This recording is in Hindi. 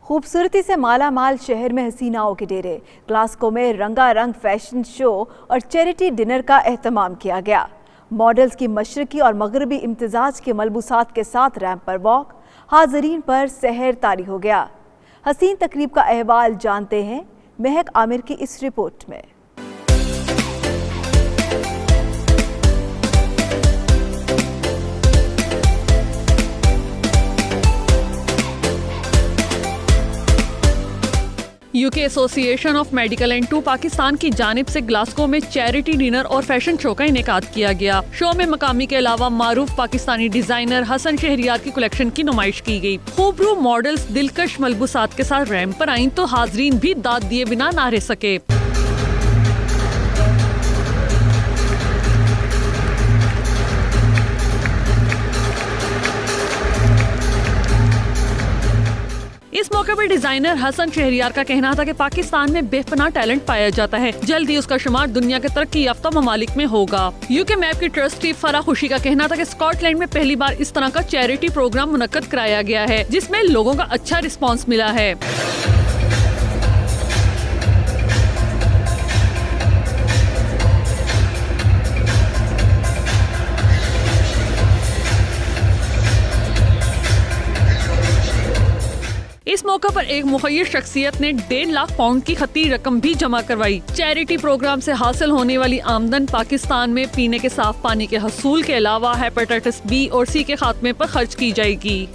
खूबसूरती से माला माल शहर में हसीनाओं के डेरे। ग्लासगो में रंगारंग फैशन शो और चैरिटी डिनर का एहतमाम किया गया। मॉडल्स की मशरकी और मगरबी इम्तिजाज के मलबूसात के साथ रैंप पर वॉक, हाजरीन पर सहर तारी हो गया। हसीन तकरीब का अहवाल जानते हैं महक आमिर की इस रिपोर्ट में। UK association of medical and to Pakistan की जानिब से ग्लासगो में चैरिटी डिनर और फैशन शो का इनेकाद किया गया। शो में मकामी के अलावा मारूफ पाकिस्तानी डिजाइनर हसन शहरियार की कलेक्शन की नुमाइश की गई। खूबरू मॉडल्स दिलकश मलबूसात के साथ रैंप पर आईं तो हाजरीन भी दाद दिए बिना ना रह सके। इस मौके पर डिजाइनर हसन शहरियार का कहना था कि पाकिस्तान में बेपनाह टैलेंट पाया जाता है, जल्द ही उसका शुमार दुनिया के तरक्की याफ्ता ममालिक में होगा। यूके मैप की ट्रस्टी फराह खुशी का कहना था कि स्कॉटलैंड में पहली बार इस तरह का चैरिटी प्रोग्राम मुनक्कद कराया गया है, जिसमें लोगों का अच्छा रिस्पॉन्स मिला है। इस मौके पर एक मुखय्यर शख्सियत ने 1.5 लाख पाउंड की खती रकम भी जमा करवाई। चैरिटी प्रोग्राम से हासिल होने वाली आमदन पाकिस्तान में पीने के साफ पानी के हसूल के अलावा हेपेटाइटिस बी और सी के खात्मे पर खर्च की जाएगी।